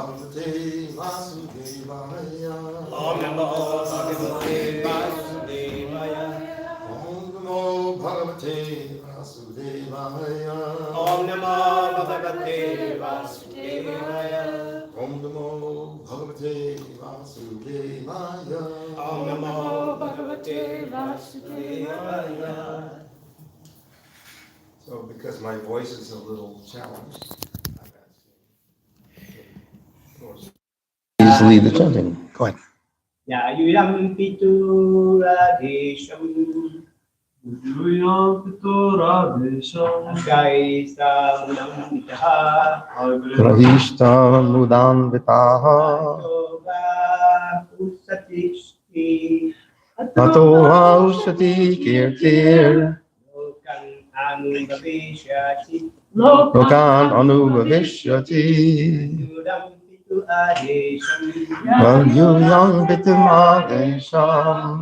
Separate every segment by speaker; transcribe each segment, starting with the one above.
Speaker 1: Bhagavate Vasudevaya.
Speaker 2: Om Namo Bhagavate Vasudevaya.
Speaker 1: Om Namo Bhagavate Vasudevaya.
Speaker 2: Om Namo Bhagavate Vasudevaya.
Speaker 1: Om Namo Bhagavate Vasudevaya.
Speaker 2: Om Namo Bhagavate Vasudevaya.
Speaker 1: So because my voice is a little challenged, I've asked you. Please lead the chanting. Go ahead.
Speaker 2: Yayuyam Pitu Radhesham.
Speaker 3: Yayuyam Pitu Radhesham.
Speaker 2: Gaisa Munamitaha.
Speaker 1: Rahishta Mudan Vitaha.
Speaker 2: Yoga Usatishti.
Speaker 1: Ato Aushati Kirtir.
Speaker 2: Lokan Anubhavishati.
Speaker 1: Lokan Anubhavishyati.
Speaker 2: Yudam Pitu Adesham.
Speaker 1: Valyuyam Vitimadesham.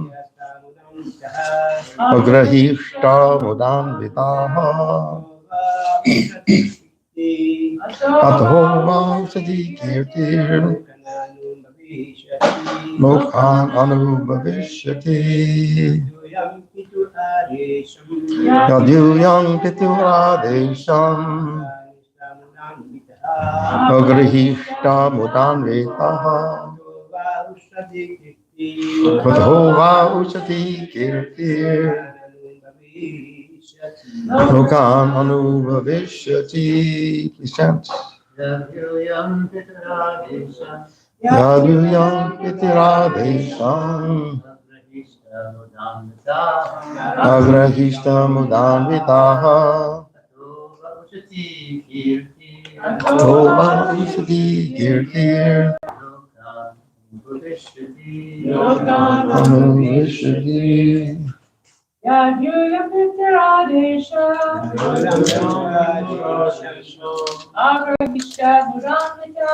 Speaker 1: Agrahishta Mudan Vitaha. Ato Aushati Kirtir. Lokan Anubhavishyati. Yadyuyam Pituradesham. Agrahishta Mudan Vitaha. Vadhova Ushati Kirtir. Lokan Anubhavishyati. Please chant. Yadyuyam Pitiradesham. Agrahishta Mudan Vitaha. Vadhova Ushati Kirtir. Lokan Anubhavishyati.
Speaker 4: Yadyuyam Pitiradesham. Agrahishta Mudanvita.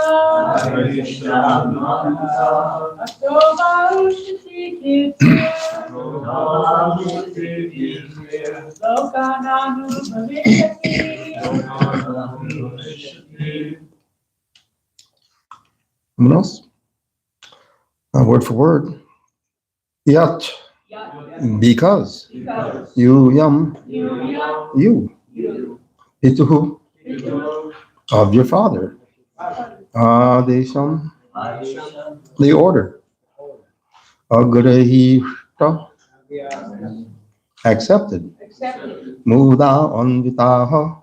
Speaker 4: Atova Ushati Kirtir. Lokan Anubhavishyati.
Speaker 1: Someone else? Word for word. Yat. Because. Yum. You. Pituhu. Of your father. Adesham. The order. Agrahishta. Accepted. Muda anvitaha.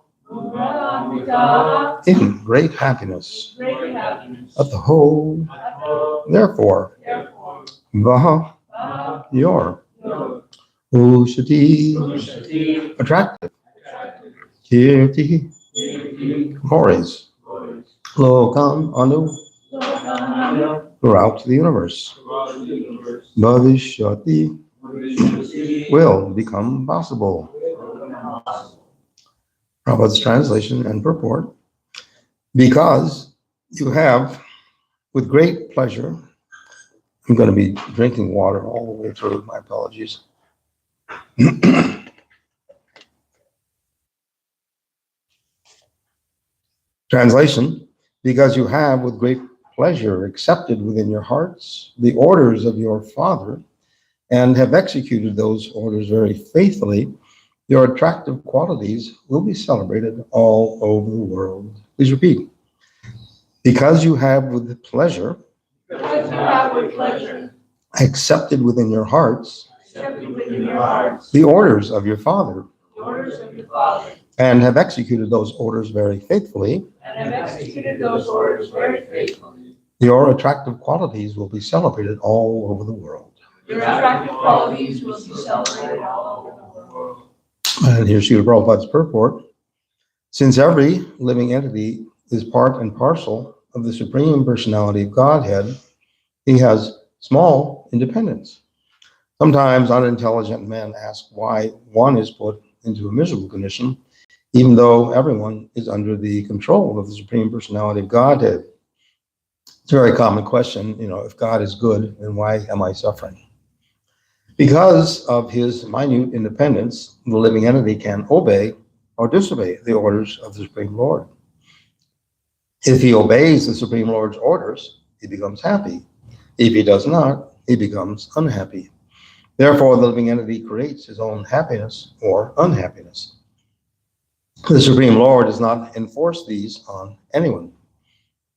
Speaker 1: In great happiness. At the whole. Therefore. Vaha. Your. Ushati. Attractive. Kirti. Glories. Lokan anu. Throughout the universe. Bhavishati. Will become possible. Prabhupada's translation and purport. Because you have, with great pleasure, I'm going to be drinking water all the way through, my apologies. Translation, because you have with great pleasure accepted within your hearts the orders of your Father and have executed those orders very faithfully, your attractive qualities will be celebrated all over the world. Please repeat. Because you have with pleasure accepted within your hearts the orders of your Father and have executed those orders very faithfully, your attractive qualities will be celebrated all over the world. And here's Srila Prabhupada's purport. Since every living entity is part and parcel of the Supreme Personality of Godhead, he has small independence. Sometimes unintelligent men ask why one is put into a miserable condition, even though everyone is under the control of the Supreme Personality of Godhead. It's a very common question, if God is good, then why am I suffering? Because of his minute independence, the living entity can obey or disobey the orders of the Supreme Lord. If he obeys the Supreme Lord's orders, he becomes happy. If he does not, he becomes unhappy. Therefore, the living entity creates his own happiness or unhappiness. The Supreme Lord does not enforce these on anyone.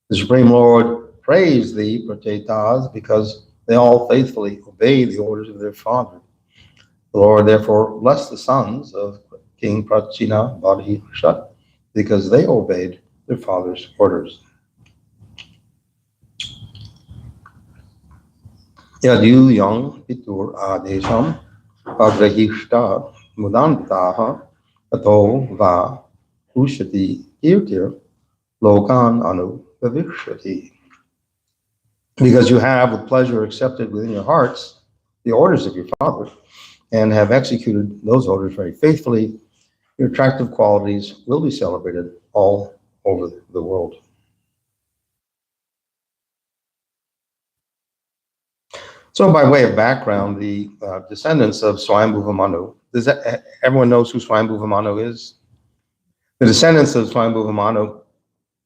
Speaker 1: The Supreme Lord praised the Prachetas because they all faithfully obey the orders of their father. The Lord therefore blessed the sons of King Prachina Bodhishat because they obeyed their father's orders. Yadu yang pitur adesham agrahishta mudantaha ato va ushati kirtir lokan anu bhavishati. Because you have with pleasure accepted within your hearts the orders of your father and have executed those orders very faithfully, your attractive qualities will be celebrated all over the world. So by way of background, the descendants of Swayambhuva Manu, everyone knows who Swayambhuva Manu is? The descendants of Swayambhuva Manu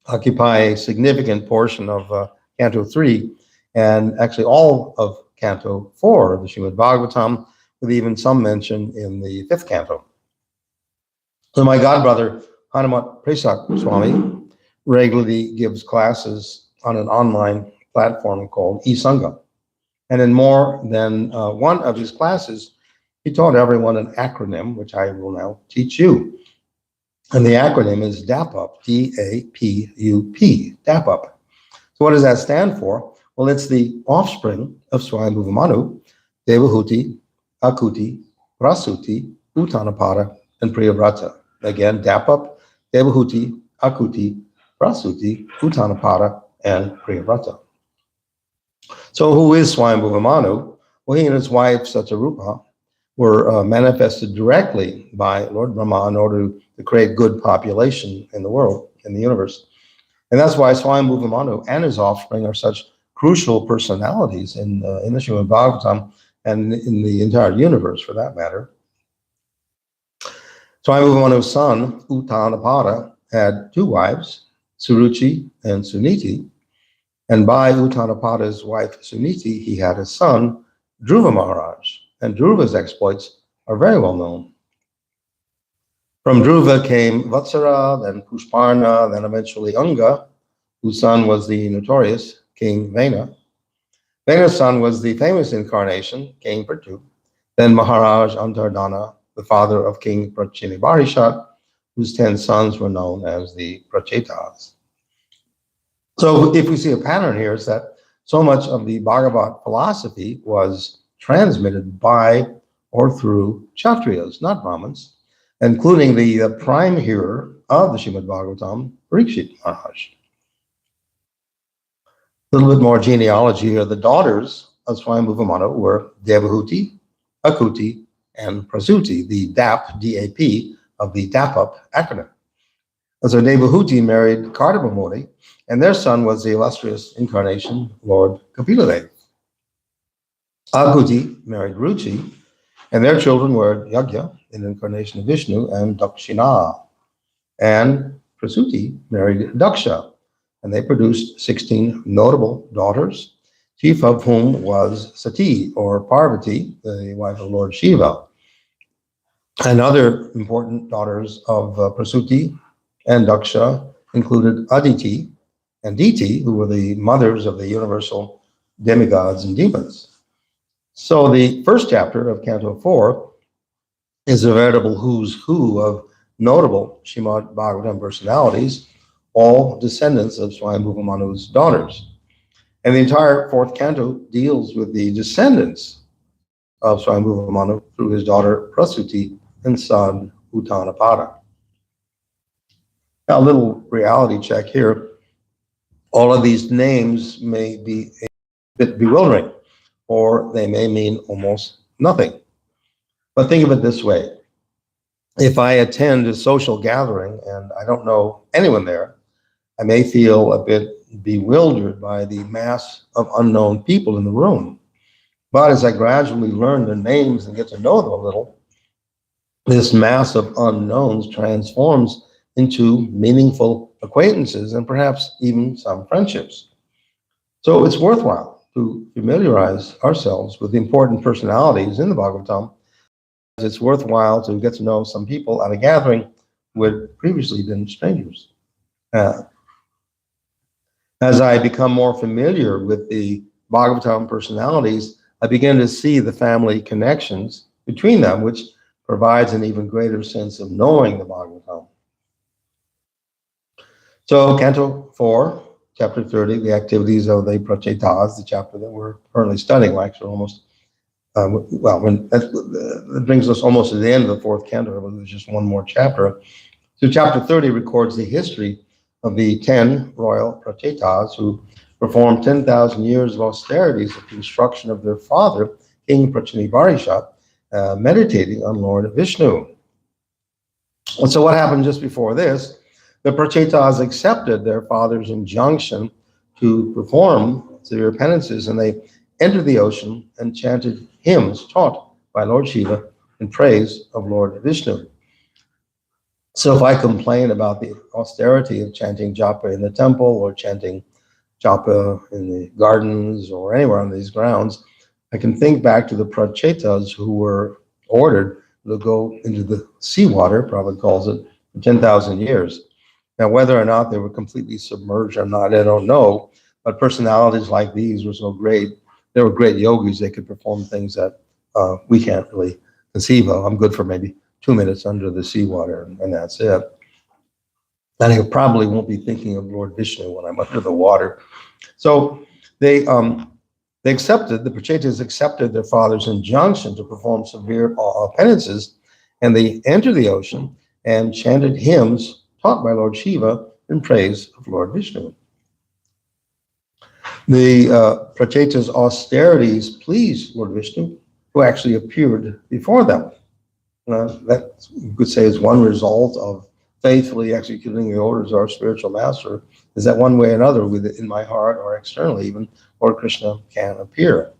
Speaker 1: occupy a significant portion of Canto 3, and actually all of Canto 4 of the Srimad Bhagavatam, with even some mention in the 5th canto. So my godbrother, Hanumat Presak Swami, regularly gives classes on an online platform called eSangha. And in more than one of his classes, he taught everyone an acronym, which I will now teach you. And the acronym is DAPUP, D-A-P-U-P, DAPUP. So what does that stand for? Well, it's the offspring of Swayambhuva Manu, Devahuti, Akuti, Prasuti, Uttanapada, and Priyavrata. Again, Dapup, Devahuti, Akuti, Prasuti, Uttanapada, and Priyavrata. So who is Swayambhuva Manu? Well, he and his wife, Satyarupa, were manifested directly by Lord Brahma in order to create good population in the world, in the universe. And that's why Swayambhuva Manu and his offspring are such crucial personalities in the Srimad Bhagavatam and in the entire universe, for that matter. Swayambhuva Manu's son, Uttanapada, had two wives, Suruchi and Suniti. And by Uttanapada's wife, Suniti, he had a son, Dhruva Maharaj. And Dhruva's exploits are very well known. From Dhruva came Vatsara, then Pushparna, then eventually Anga, whose son was the notorious King Vena. Vena's son was the famous incarnation, King Prithu, then Maharaj Antardana, the father of King Prachinibarishat, whose 10 sons were known as the Prachetas. So if we see a pattern here, is that so much of the Bhagavat philosophy was transmitted by or through Kshatriyas, not Brahmins, including the prime hearer of the Srimad Bhagavatam, Parikshit Maharaj. A little bit more genealogy here. The daughters of Swayambhuva Manu were Devahuti, Akuti, and Prasuti, the DAP, D-A-P, of the DAPUP acronym. And so Devahuti married Kardama Muni, and their son was the illustrious incarnation, Lord Kapiladev. Akuti married Ruchi, and their children were Yagya, an incarnation of Vishnu, and Dakshina. And Prasuti married Daksha, and they produced 16 notable daughters, chief of whom was Sati, or Parvati, the wife of Lord Shiva. And other important daughters of Prasuti and Daksha included Aditi and Diti, who were the mothers of the universal demigods and demons. So the first chapter of Canto 4 is a veritable who's who of notable Srimad Bhagavatam personalities, all descendants of Swayambhuva Manu's daughters. And the entire 4th canto deals with the descendants of Swayambhuva Manu through his daughter Prasuti and son Uttanapada. Now, a little reality check here. All of these names may be a bit bewildering, or they may mean almost nothing. But think of it this way. If I attend a social gathering and I don't know anyone there, I may feel a bit bewildered by the mass of unknown people in the room. But as I gradually learn their names and get to know them a little, this mass of unknowns transforms into meaningful acquaintances and perhaps even some friendships. So it's worthwhile to familiarize ourselves with the important personalities in the Bhagavatam. It's worthwhile to get to know some people at a gathering who had previously been strangers. As I become more familiar with the Bhagavatam personalities, I begin to see the family connections between them, which provides an even greater sense of knowing the Bhagavatam. So, Canto 4, Chapter 30, the activities of the Prachetas, the chapter that we're currently studying. We're actually almost, that brings us almost to the end of the fourth canto. There's just one more chapter. So, Chapter 30 records the history of the 10 royal Prachetas who performed 10,000 years of austerities at the instruction of their father, King Prachinivarisha, meditating on Lord Vishnu. And so what happened just before this? The Prachetas accepted their father's injunction to perform severe penances, and they entered the ocean and chanted hymns taught by Lord Shiva in praise of Lord Vishnu. So if I complain about the austerity of chanting japa in the temple or chanting japa in the gardens or anywhere on these grounds, I can think back to the Prachetas who were ordered to go into the seawater, Prabhupada calls it, for 10,000 years. Now, whether or not they were completely submerged or not, I don't know, but personalities like these were so great. They were great yogis. They could perform things that we can't really conceive of. I'm good for maybe 2 minutes under the seawater, and that's it. And I probably won't be thinking of Lord Vishnu when I'm under the water. So they accepted, the Prachetas accepted their father's injunction to perform severe penances, and they entered the ocean and chanted hymns taught by Lord Shiva in praise of Lord Vishnu. The Prachetas' austerities pleased Lord Vishnu, who actually appeared before them. That you could say is one result of faithfully executing the orders of our spiritual master, is that one way or another, within my heart or externally even, Lord Krishna can appear.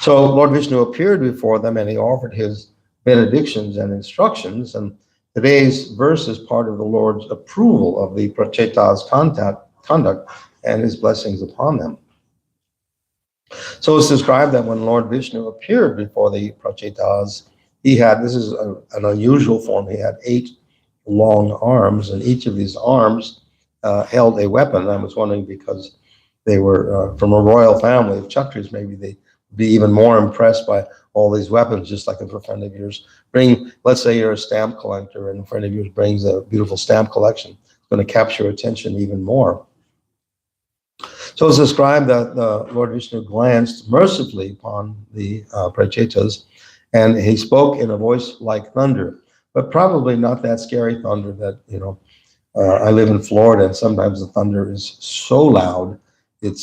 Speaker 1: So Lord Vishnu appeared before them and he offered his benedictions and instructions, and today's verse is part of the Lord's approval of the Prachetas' conduct and his blessings upon them. So it's described that when Lord Vishnu appeared before the Prachetas, he had, this is an unusual form, he had 8 long arms, and each of these arms held a weapon. I was wondering, because they were from a royal family of Kshatris, maybe they'd be even more impressed by all these weapons, just like if a friend of yours let's say you're a stamp collector and a friend of yours brings a beautiful stamp collection. It's going to capture attention even more. So it's described that Lord Vishnu glanced mercifully upon the Prachetas, and he spoke in a voice like thunder, but probably not that scary thunder that, I live in Florida, and sometimes the thunder is so loud, it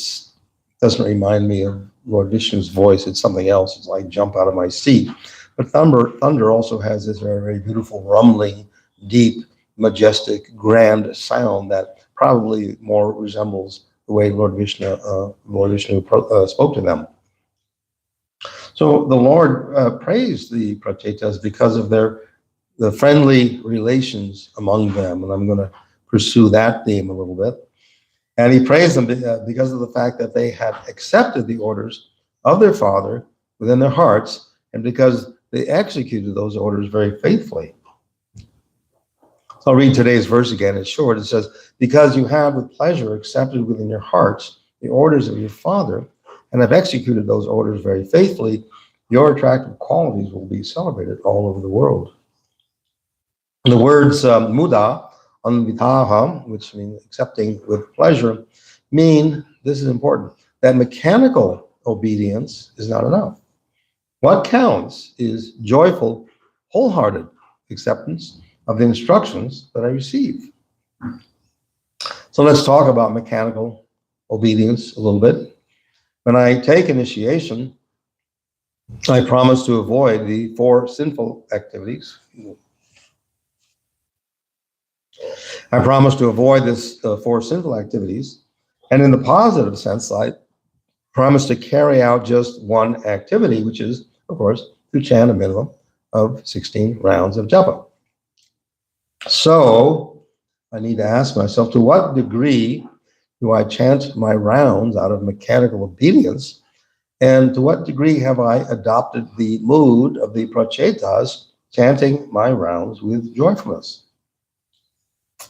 Speaker 1: doesn't remind me of Lord Vishnu's voice. It's something else. It's like jump out of my seat. But thunder also has this very, very beautiful rumbling, deep, majestic, grand sound that probably more resembles the way Lord Vishnu spoke to them. So the Lord praised the Prachetas because of the friendly relations among them, and I'm going to pursue that theme a little bit. And he praised them because of the fact that they had accepted the orders of their father within their hearts, and because they executed those orders very faithfully. So I'll read today's verse again. It's short. It says, because you have with pleasure accepted within your hearts the orders of your father, and have executed those orders very faithfully, your attractive qualities will be celebrated all over the world. The words muda, anvitaha, which means accepting with pleasure, mean, this is important, that mechanical obedience is not enough. What counts is joyful, wholehearted acceptance of the instructions that I receive. So let's talk about mechanical obedience a little bit. When I take initiation, I promise to avoid the 4 sinful activities. I promise to avoid this 4 sinful activities. And in the positive sense, I promise to carry out just one activity, which is, of course, to chant a minimum of 16 rounds of japa. So I need to ask myself, to what degree do I chant my rounds out of mechanical obedience? And to what degree have I adopted the mood of the prachetas, chanting my rounds with joyfulness?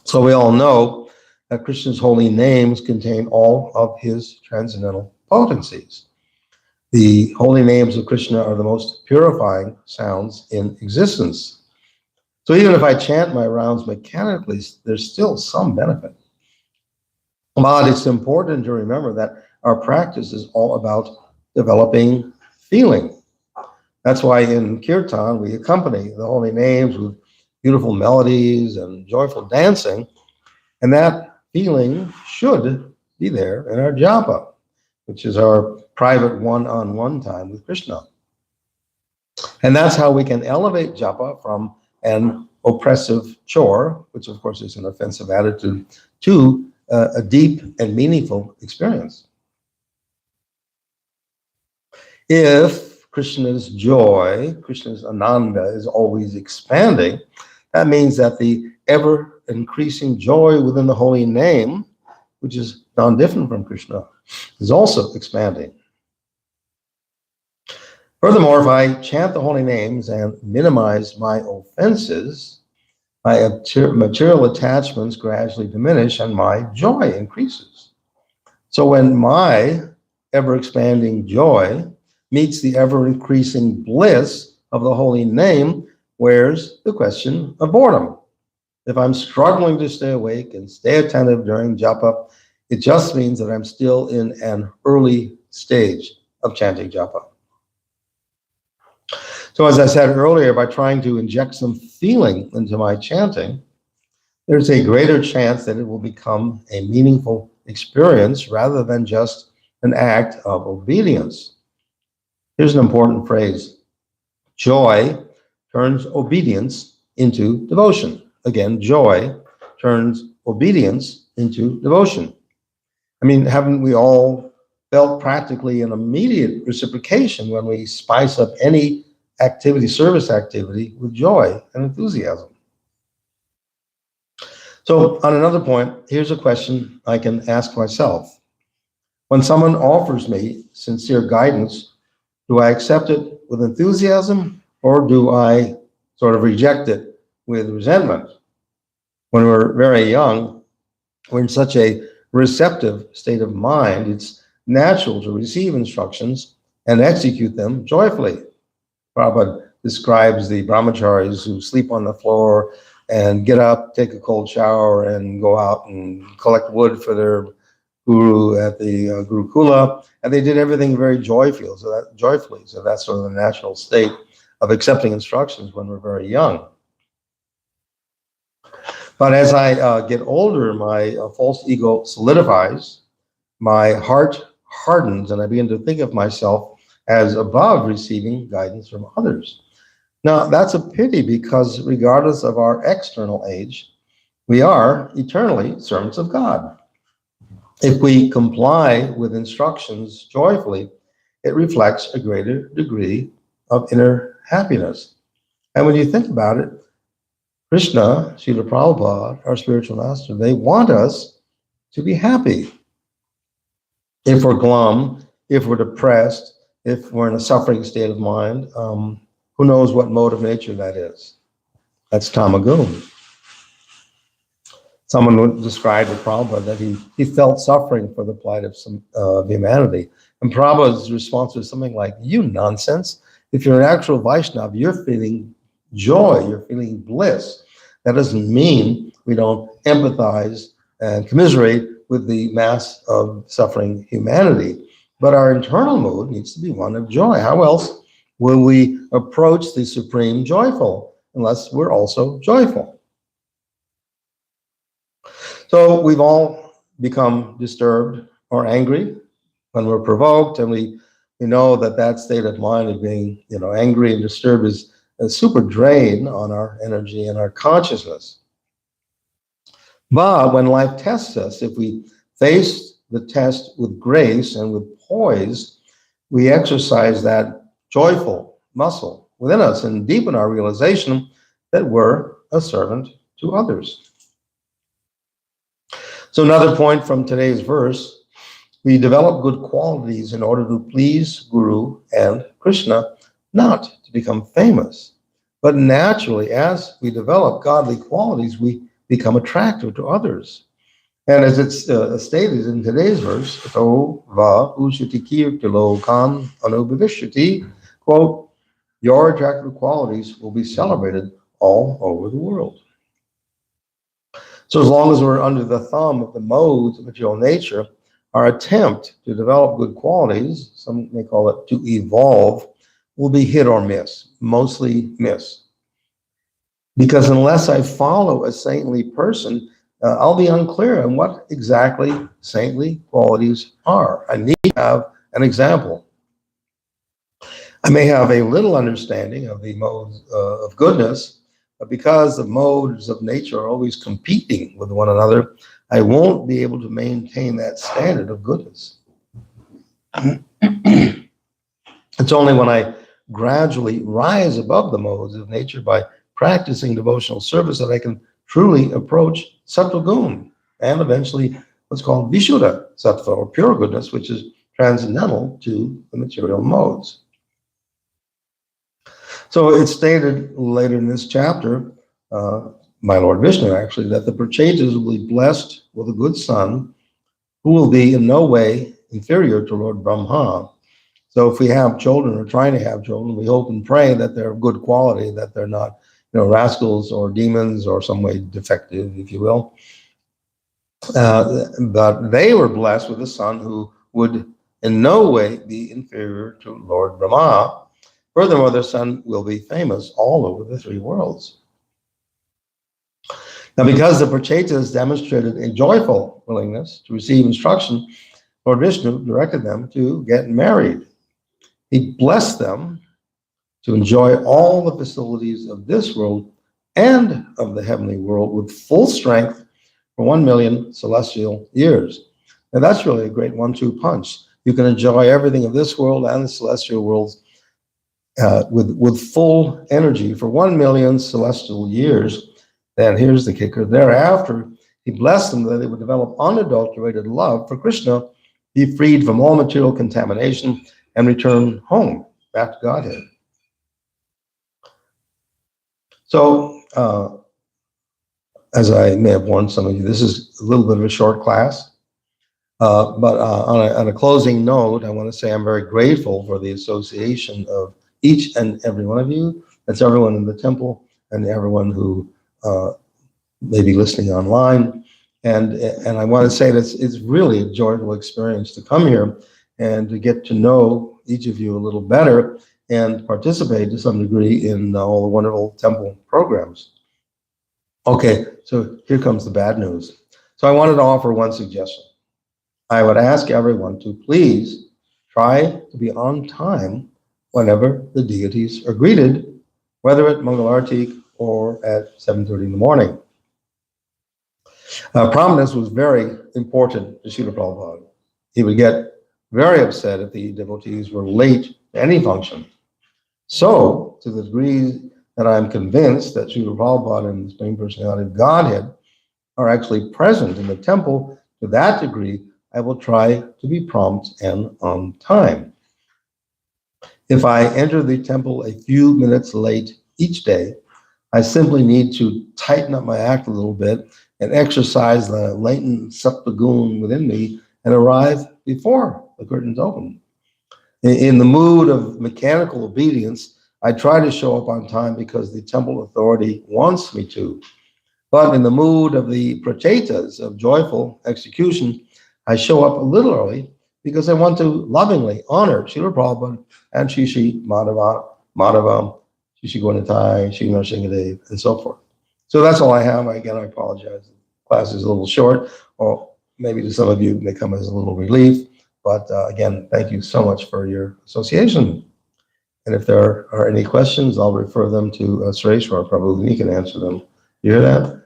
Speaker 1: So we all know that Krishna's holy names contain all of his transcendental potencies. The holy names of Krishna are the most purifying sounds in existence. So even if I chant my rounds mechanically, there's still some benefit. But it's important to remember that our practice is all about developing feeling. That's why in Kirtan, we accompany the holy names with beautiful melodies and joyful dancing. And that feeling should be there in our japa, which is our private one-on-one time with Krishna. And that's how we can elevate japa from an oppressive chore, which of course is an offensive attitude, to a deep and meaningful experience. If Krishna's joy, Krishna's ananda is always expanding, that means that the ever-increasing joy within the holy name, which is non-different from Krishna, is also expanding. Furthermore, if I chant the holy names and minimize my offenses, my material attachments gradually diminish and my joy increases. So when my ever-expanding joy meets the ever-increasing bliss of the holy name, where's the question of boredom? If I'm struggling to stay awake and stay attentive during japa, it just means that I'm still in an early stage of chanting japa. So as I said earlier, by trying to inject some feeling into my chanting, there's a greater chance that it will become a meaningful experience rather than just an act of obedience. Here's an important phrase. Joy turns obedience into devotion. Again, joy turns obedience into devotion. I mean, haven't we all felt practically an immediate reciprocation when we spice up any activity, service activity, with joy and enthusiasm? So on another point, here's a question I can ask myself. When someone offers me sincere guidance, do I accept it with enthusiasm or do I sort of reject it with resentment? When we're very young, we're in such a receptive state of mind, it's natural to receive instructions and execute them joyfully. Prabhupada describes the brahmacharis who sleep on the floor and get up, take a cold shower, and go out and collect wood for their guru at the Gurukula, and they did everything very joyfully. So that's sort of the natural state of accepting instructions when we're very young. But as I get older, my false ego solidifies, my heart hardens, and I begin to think of myself as above receiving guidance from others. Now, that's a pity because regardless of our external age, we are eternally servants of God. If we comply with instructions joyfully, it reflects a greater degree of inner happiness. And when you think about it, Krishna, Srila Prabhupada, our spiritual master, they want us to be happy. If we're glum, if we're depressed, if we're in a suffering state of mind, who knows what mode of nature that is? That's tamagun. Someone would describe to Prabhupada that he felt suffering for the plight of humanity. And Prabhupada's response was something like, you nonsense. If you're an actual Vaishnava, you're feeling joy, you're feeling bliss. That doesn't mean we don't empathize and commiserate with the mass of suffering humanity. But our internal mood needs to be one of joy. How else will we approach the Supreme joyful unless we're also joyful? So we've all become disturbed or angry when we're provoked, and we know that state of mind of being angry and disturbed is a super drain on our energy and our consciousness. But when life tests us, if we face the test with grace and with poise, we exercise that joyful muscle within us and deepen our realization that we're a servant to others. So another point from today's verse, we develop good qualities in order to please Guru and Krishna, not to become famous. But naturally, as we develop godly qualities, we become attractive to others. And as it's stated in today's verse, "To va ushati kirtilo kan anubhavishyati," quote, "Your attractive qualities will be celebrated all over the world." So as long as we're under the thumb of the modes of material nature, our attempt to develop good qualities, some may call it to evolve, will be hit or miss, mostly miss. Because unless I follow a saintly person, I'll be unclear on what exactly saintly qualities are. I need to have an example. I may have a little understanding of the modes of goodness, but because the modes of nature are always competing with one another, I won't be able to maintain that standard of goodness. It's only when I gradually rise above the modes of nature by practicing devotional service that I can truly approach Sattva Gun and eventually what's called Vishuddha Sattva, or pure goodness, which is transcendental to the material modes. So it's stated later in this chapter, by Lord Vishnu actually, that the Prachetas will be blessed with a good son who will be in no way inferior to Lord Brahma. So if we have children or trying to have children, we hope and pray that they're of good quality, that they're not, rascals or demons or some way defective, if you will. But they were blessed with a son who would in no way be inferior to Lord Brahma. Furthermore, their son will be famous all over the three worlds. Now, because the Prachetas demonstrated a joyful willingness to receive instruction, Lord Vishnu directed them to get married. He blessed them to enjoy all the facilities of this world and of the heavenly world with full strength for 1 million celestial years. Now, that's really a great 1-2 punch. You can enjoy everything of this world and the celestial worlds with full energy for 1 million celestial years. Then here's the kicker. Thereafter, he blessed them that they would develop unadulterated love for Krishna, be freed from all material contamination, and return home, back to Godhead. So, as I may have warned some of you, this is a little bit of a short class. But on a closing note, I want to say I'm very grateful for the association of each and every one of you. That's everyone in the temple and everyone who may be listening online. And I want to say that it's really a joyful experience to come here and to get to know each of you a little better and participate to some degree in all the wonderful temple programs. Okay, so here comes the bad news. So I wanted to offer one suggestion. I would ask everyone to please try to be on time whenever the deities are greeted, whether at Mangalarti or at 7:30 in the morning. Prominence was very important to Srila Prabhupada. He would get very upset if the devotees were late to any function. So, to the degree that I'm convinced that Srila Prabhupada and the Supreme Personality of Godhead are actually present in the temple, to that degree, I will try to be prompt and on time. If I enter the temple a few minutes late each day, I simply need to tighten up my act a little bit and exercise the latent Sattva Gun within me and arrive before the curtains open. In the mood of mechanical obedience, I try to show up on time because the temple authority wants me to. But in the mood of the Prachetas of joyful execution, I show up a little early because I want to lovingly honor Srila Prabhupada and Shri Madhava, Shri Gauranitai, Shri Nrsingadev, and so forth. So that's all I have. Again, I apologize. The class is a little short, or maybe to some of you it may come as a little relief. But again, thank you so much for your association. And if there are any questions, I'll refer them to Suresh or Prabhu, and he can answer them. You hear that?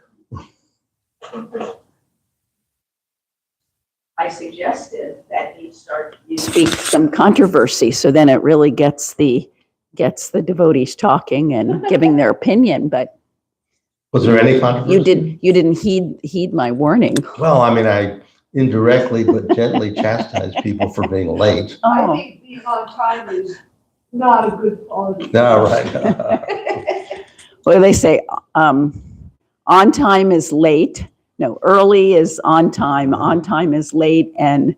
Speaker 5: I suggested that you speak some controversy, so then it really gets the devotees talking and giving their opinion. But
Speaker 1: Was there any controversy?
Speaker 5: You didn't heed my warning.
Speaker 1: Well, I mean, I indirectly but gently chastise people for being late.
Speaker 4: I
Speaker 5: Oh,
Speaker 4: think being on time is not a good quality.
Speaker 1: No, right.
Speaker 5: what do they say? On time is late. No, early is on time is late, and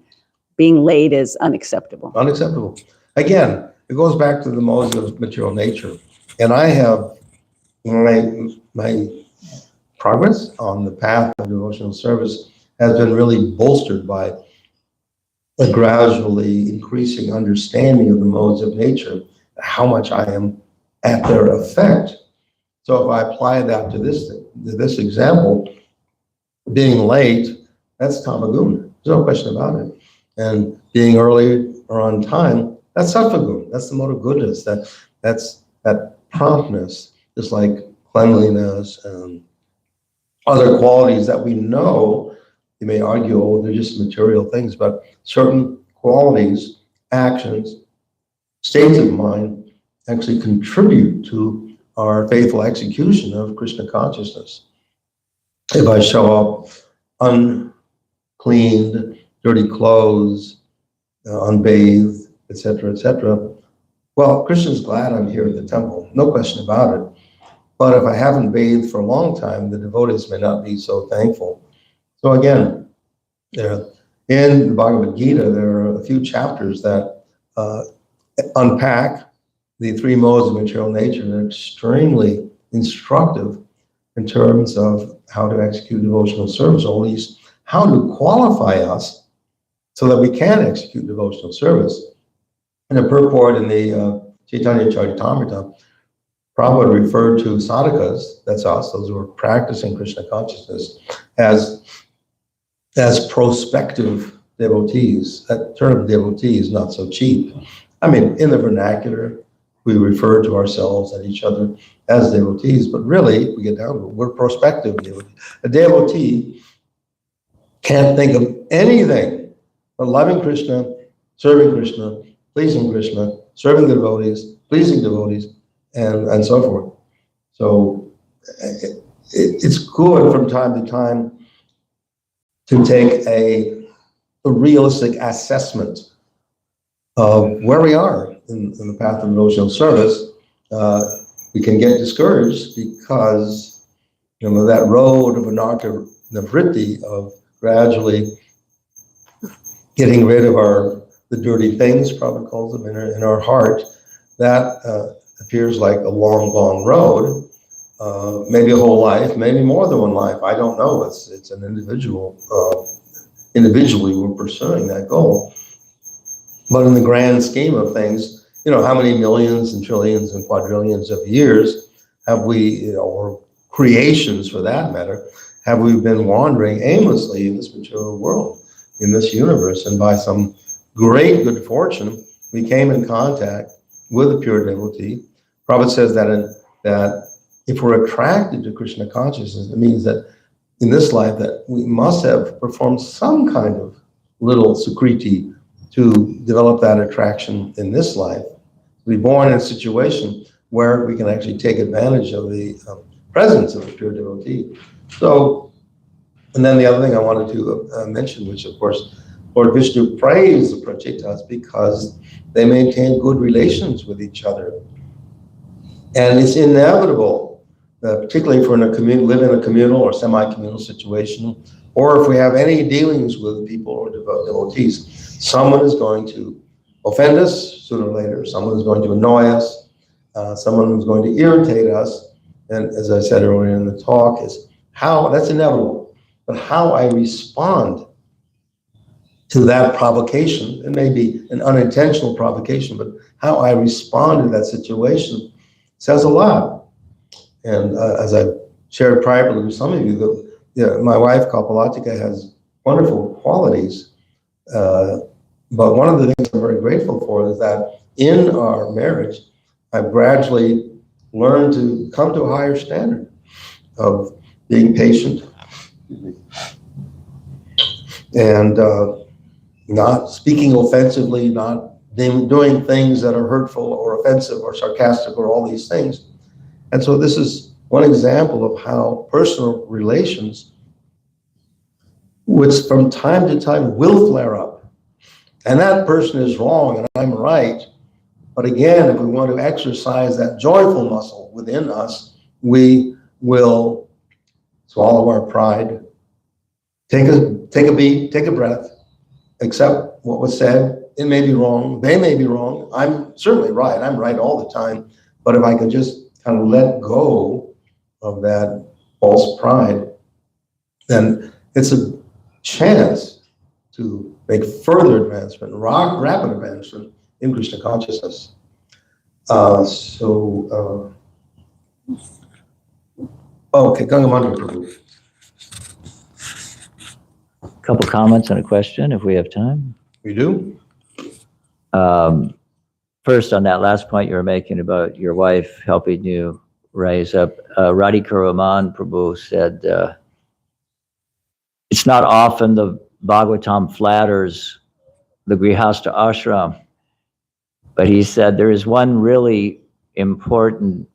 Speaker 5: being late is unacceptable.
Speaker 1: Unacceptable. Again, it goes back to the modes of material nature. And I have my progress on the path of devotional service has been really bolstered by a gradually increasing understanding of the modes of nature, how much I am at their effect. So if I apply that to this example, being late, that's tamaguna. There's no question about it. And being early or on time, that's sattva-guna. That's the mode of goodness. That's that promptness, just like cleanliness and other qualities that we know. You may argue, oh, they're just material things, but certain qualities, actions, states of mind actually contribute to our faithful execution of Krishna consciousness. If I show up uncleaned, dirty clothes, unbathed, etc., well, Krishna's glad I'm here at the temple, no question about it. But if I haven't bathed for a long time, the devotees may not be so thankful. So again, in the Bhagavad Gita, there are a few chapters that unpack the three modes of material nature. They're extremely instructive in terms of how to execute devotional service, or at least how to qualify us so that we can execute devotional service. In a purport in the Chaitanya Charitamrita, Prabhu referred to sadhakas, that's us, those who are practicing Krishna consciousness, as prospective devotees. That term devotee is not so cheap. I mean, in the vernacular, we refer to ourselves and each other as devotees, but really, we get down to it, we're prospective devotees. A devotee can't think of anything but loving Krishna, serving Krishna, pleasing Krishna, serving the devotees, pleasing devotees, and so forth. So it's good from time to time to take a realistic assessment of where we are in the path of devotional service. We can get discouraged because that road of anartha nivritti, of gradually getting rid of the dirty things, Prabhupada calls them, in our heart, that appears like a long, long road, maybe a whole life, maybe more than one life. I don't know. It's an individually we're pursuing that goal. But in the grand scheme of things, how many millions and trillions and quadrillions of years have we, or creations for that matter, have we been wandering aimlessly in this material world, in this universe? And by some great good fortune, we came in contact with a pure devotee. Prabhupada says that if we're attracted to Krishna consciousness, it means that in this life that we must have performed some kind of little sukriti to develop that attraction in this life. To be born in a situation where we can actually take advantage of the presence of a pure devotee. So, and then the other thing I wanted to mention, which of course Lord Vishnu praised the Prachetas because they maintain good relations with each other. And it's inevitable, particularly if we're live in a communal or semi-communal situation, or if we have any dealings with people or devotees, someone is going to offend us sooner or later. Someone is going to annoy us. Someone is going to irritate us. And as I said earlier in the talk, that's inevitable. But how I respond to that provocation, it may be an unintentional provocation, but how I respond to that situation says a lot. And as I've shared privately with some of you, my wife, Kapalatika, has wonderful qualities. But one of the things I'm very grateful for is that in our marriage, I've gradually learned to come to a higher standard of being patient and not speaking offensively, not doing things that are hurtful or offensive or sarcastic or all these things. And so this is one example of how personal relations, which from time to time will flare up. And that person is wrong and I'm right. But again, if we want to exercise that joyful muscle within us, we will swallow our pride, take a beat, take a breath, accept what was said. It may be wrong. They may be wrong. I'm certainly right. I'm right all the time. But if I could just kind of let go of that false pride, then it's a chance to make further advancement, rapid advancement in Krishna consciousness. Okay, Gangamani Prabhu.
Speaker 6: A couple comments and a question, if we have time.
Speaker 1: We do?
Speaker 6: First, on that last point you were making about your wife helping you raise up, Radhika Raman Prabhu said, it's not often the Bhagavatam flatters the Grihastha ashram, but he said there is one really important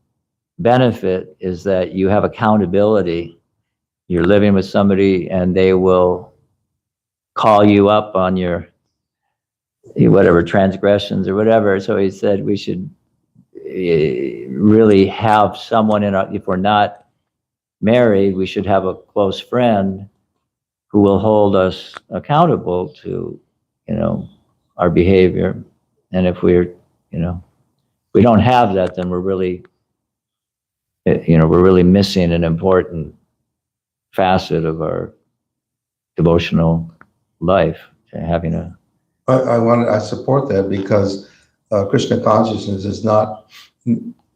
Speaker 6: benefit is that you have accountability. You're living with somebody and they will call you up on your whatever transgressions or whatever. So he said we should really have someone if we're not married, we should have a close friend who will hold us accountable to, our behavior. And if we're, we don't have that, then we're really missing an important facet of our devotional life, having a.
Speaker 1: I support that because Krishna consciousness is not,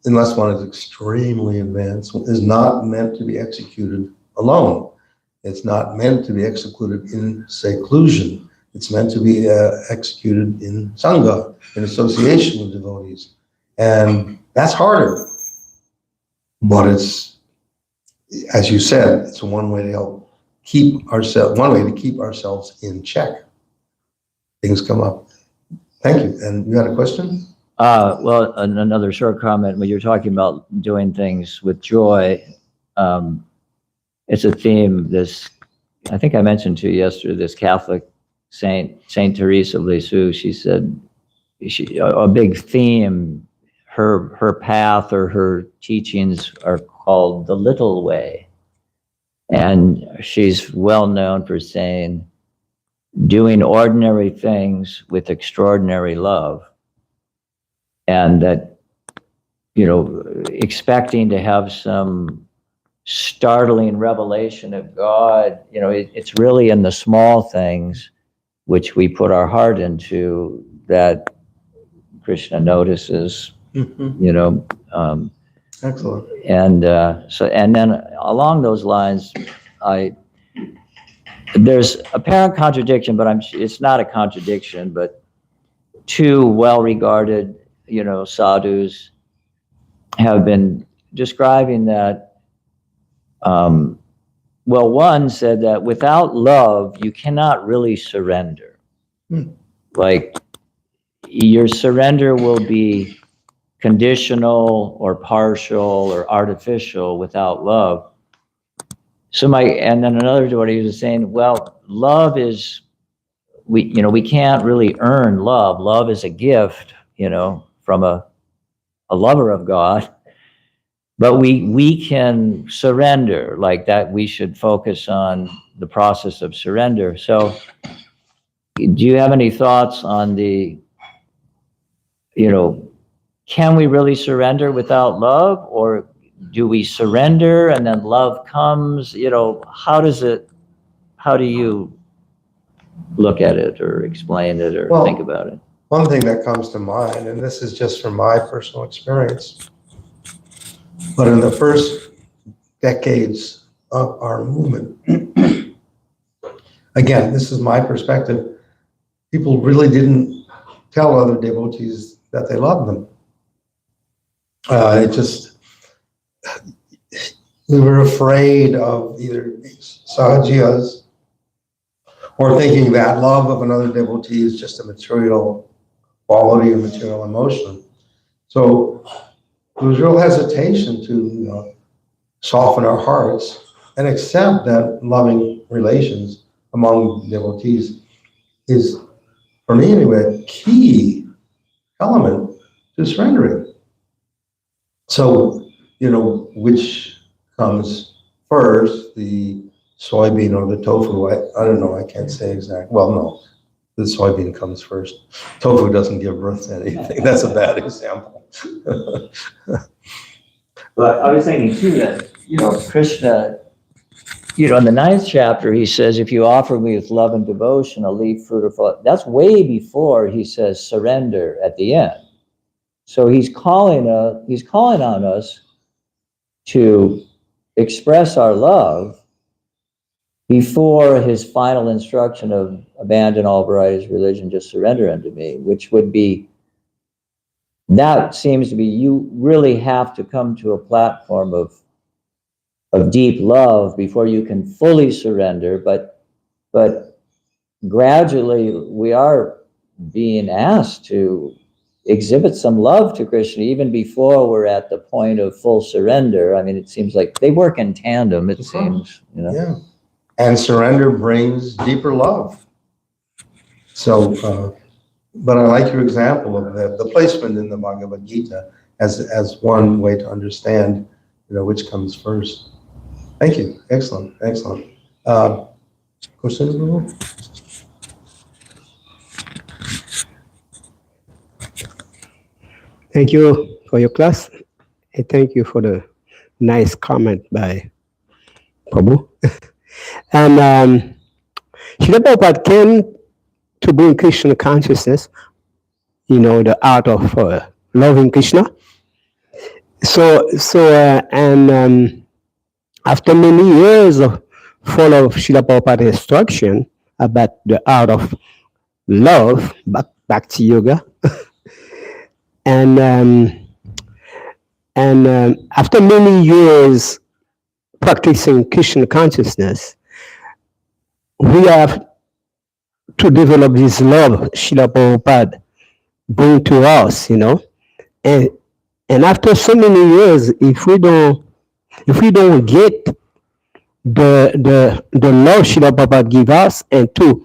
Speaker 1: unless one is extremely advanced, is not meant to be executed alone. It's not meant to be executed in seclusion. It's meant to be executed in Sangha, in association with devotees. And that's harder. But it's, as you said, it's one way to help keep ourselves, one way to keep ourselves in check. Things come up. Thank you. And you had a question?
Speaker 6: Well, another short comment. When you're talking about doing things with joy, it's a theme. I think I mentioned to you yesterday, this Catholic Saint Teresa of Lisieux, she said, a big theme, her path or her teachings are called the little way. And she's well known for saying, doing ordinary things with extraordinary love. And that, expecting to have some startling revelation of God, it's really in the small things which we put our heart into that Krishna notices,
Speaker 1: Excellent.
Speaker 6: And then along those lines, there's apparent contradiction, but it's not a contradiction, but two well-regarded, sadhus have been describing that, one said that without love, you cannot really surrender. Like, your surrender will be conditional or partial or artificial without love. And then another devotee was saying, well, love is, we can't really earn love. Love is a gift, from a lover of God, but we can surrender, like that. We should focus on the process of surrender. So do you have any thoughts on the, can we really surrender without love, or do we surrender and then love comes? How do you look at it or explain it or think about it?
Speaker 1: One thing that comes to mind, and this is just from my personal experience, but in the first decades of our movement, again, this is my perspective, people really didn't tell other devotees that they loved them. We were afraid of either sahajiyas or thinking that love of another devotee is just a material quality or material emotion. So there was real hesitation to soften our hearts and accept that loving relations among devotees is, for me anyway, a key element to surrendering. So, which comes first, the soybean or the tofu? I don't know, I can't say exactly. Well, no, the soybean comes first. Tofu doesn't give birth to anything. That's a bad example.
Speaker 6: But I was thinking too that, Krishna, in the 9th chapter, he says, if you offer me with love and devotion, I'll leave fruit or fall. That's way before he says surrender at the end. So he's calling on us to express our love before his final instruction of abandon all varieties of religion, just surrender unto me, which would be, that seems to be, you really have to come to a platform of deep love before you can fully surrender, but gradually we are being asked to exhibit some love to Krishna even before we're at the point of full surrender. I mean, it seems like they work in tandem, it seems,
Speaker 1: Yeah. And surrender brings deeper love. So, but I like your example of the placement in the Bhagavad Gita as one way to understand, which comes first. Thank you. Excellent. Excellent. Question, Prabhu?
Speaker 7: Thank you for your class. And thank you for the nice comment by Prabhu. And Srila Prabhupada came to bring Krishna consciousness, the art of loving Krishna. After many years of follow Srila Prabhupada's instruction about the art of love, Bhakti Yoga, and after many years practicing Krishna consciousness, we have to develop this love Srila Prabhupada bring to us, and after so many years, if we don't get the love Srila Prabhupada give us and to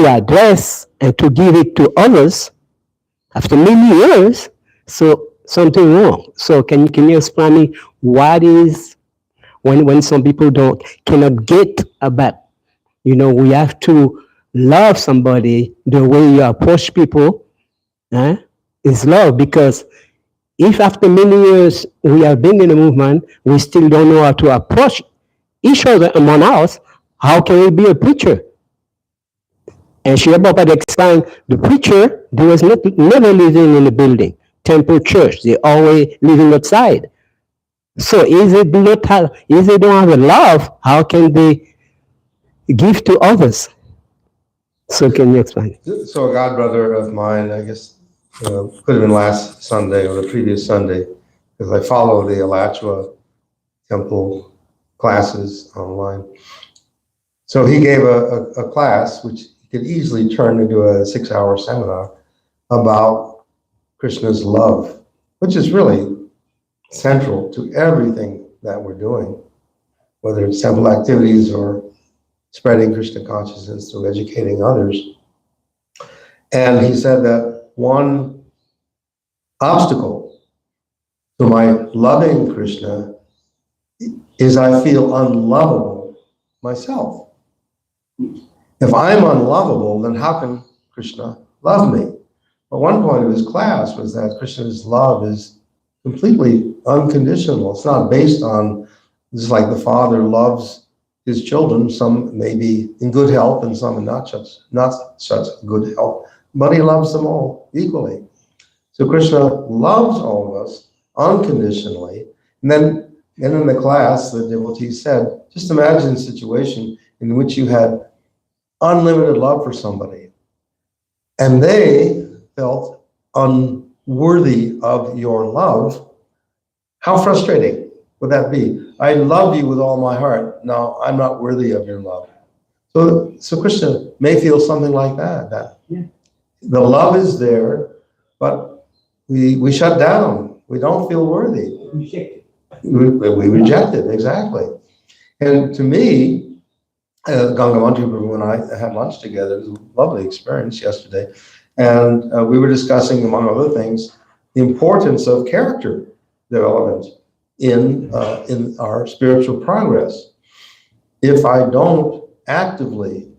Speaker 7: address and to give it to others, after many years, so something wrong. So can you explain me what is when some people cannot get about, we have to love somebody the way you approach people, is love, because if after many years we have been in the movement, we still don't know how to approach each other among us, how can we be a preacher? And Srila Prabhupada explained the preacher, they was never living in the building, temple church, they always living outside. So if they don't have a love, how can they give to others? So can you explain?
Speaker 1: So a godbrother of mine, I guess, could have been last Sunday or the previous Sunday, because I follow the Alachua temple classes online. So he gave a class which could easily turn into a 6-hour seminar about Krishna's love, which is really central to everything that we're doing, whether it's temple activities or spreading Krishna consciousness through educating others. And he said that one obstacle to my loving Krishna is I feel unlovable myself. If I'm unlovable, then how can Krishna love me? But one point of his class was that Krishna's love is completely unconditional. It's not based on, just like the father loves his children, some may be in good health and some in not such good health, but he loves them all equally. So Krishna loves all of us unconditionally. And then in the class, the devotee said, just imagine a situation in which you had unlimited love for somebody and they felt unworthy of your love. How frustrating would that be? I love you with all my heart. Now I'm not worthy of your love. So Krishna may feel something like that the love is there, but we shut down. We don't feel worthy. we reject it, exactly. And to me, Gangamantu Prabhu and I had lunch together. It was a lovely experience yesterday. And we were discussing, among other things, the importance of character development in our spiritual progress. If I don't actively,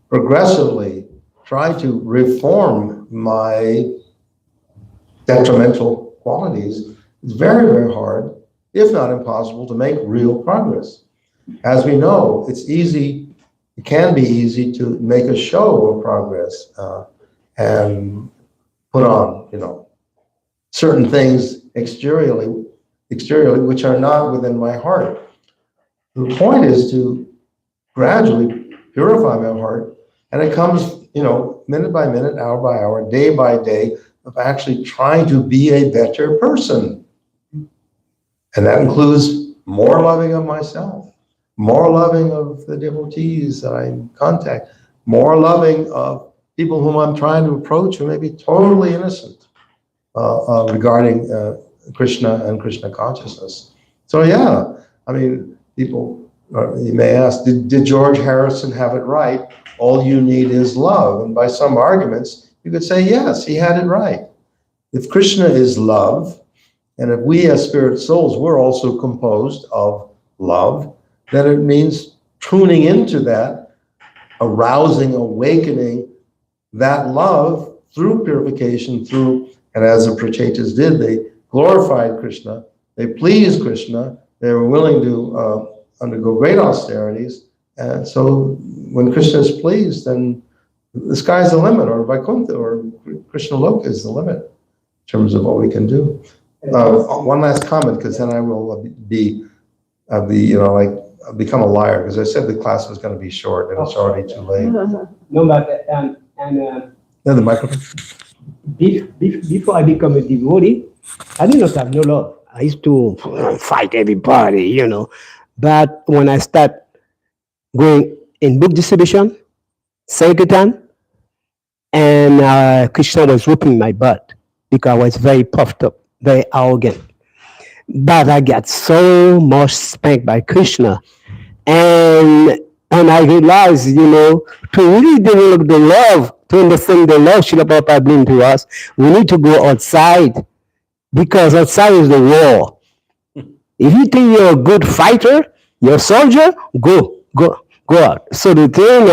Speaker 1: progressively try to reform my detrimental qualities, it's very, very hard, if not impossible, to make real progress. As we know, it's easy, it can be easy to make a show of progress and put on, certain things exteriorly, which are not within my heart. The point is to gradually purify my heart, and it comes, minute by minute, hour by hour, day by day, of actually trying to be a better person. And that includes more loving of myself, more loving of the devotees that I in contact, more loving of people whom I'm trying to approach who may be totally innocent regarding Krishna and Krishna consciousness. So yeah, I mean, people, you may ask, did George Harrison have it right? All you need is love. And by some arguments, you could say, yes, he had it right. If Krishna is love, and if we as spirit souls, we're also composed of love, then it means tuning into that, arousing, awakening that love through purification, and as the Prachetas did, they glorified Krishna, they pleased Krishna, they were willing to undergo great austerities. And so when Krishna is pleased, then the sky's the limit, or Vaikuntha, or Krishna Loka is the limit in terms of what we can do. One last comment, because then I will become a liar, because I said the class was going to be short, and it's already too late.
Speaker 2: No, but
Speaker 1: Yeah, the microphone.
Speaker 2: before I become a devotee, I did not have no love.
Speaker 7: I used to fight everybody. But when I start going in book distribution, Sankirtan, and Krishna was whooping my butt because I was very puffed up, very arrogant. But I got so much spanked by Krishna. And I realized, to really develop the love, to understand the love Srila Prabhupada bring to us, we need to go outside, because outside is the war. If you think you're a good fighter, you're a soldier, go out. So the thing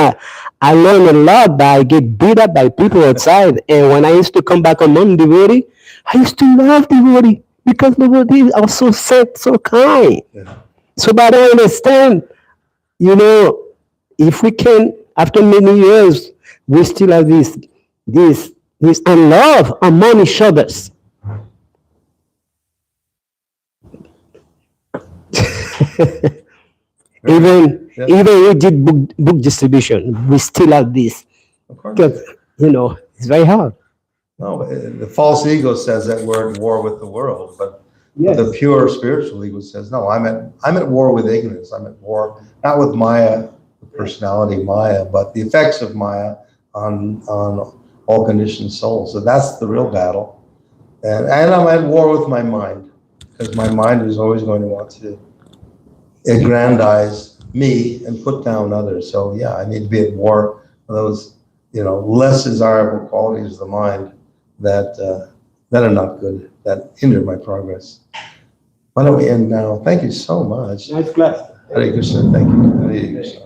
Speaker 7: I learned a lot by get beat up by people outside. And when I used to come back among devotee, I used to love devotee because devotees are so sad, so kind.
Speaker 1: Yeah.
Speaker 7: So but I understand, if we can, after many years, we still have this love among each others. Even we did book distribution, we still have this.
Speaker 1: Of course.
Speaker 7: Because, it's very hard.
Speaker 1: No, the false ego says that we're at war with the world, but
Speaker 2: Yes.
Speaker 1: the pure spiritual ego says, no, I'm at war with ignorance. I'm at war not with Maya, the personality Maya, but the effects of Maya on all conditioned souls. So that's the real battle. And I'm at war with my mind, because my mind is always going to want to aggrandize me and put down others. So yeah, I need to be at war with those, less desirable qualities of the mind that are not good, that hinder my progress. Why don't we end now? Thank you so much.
Speaker 2: Nice class.
Speaker 1: Hare Krishna, thank you. Hare Krishna.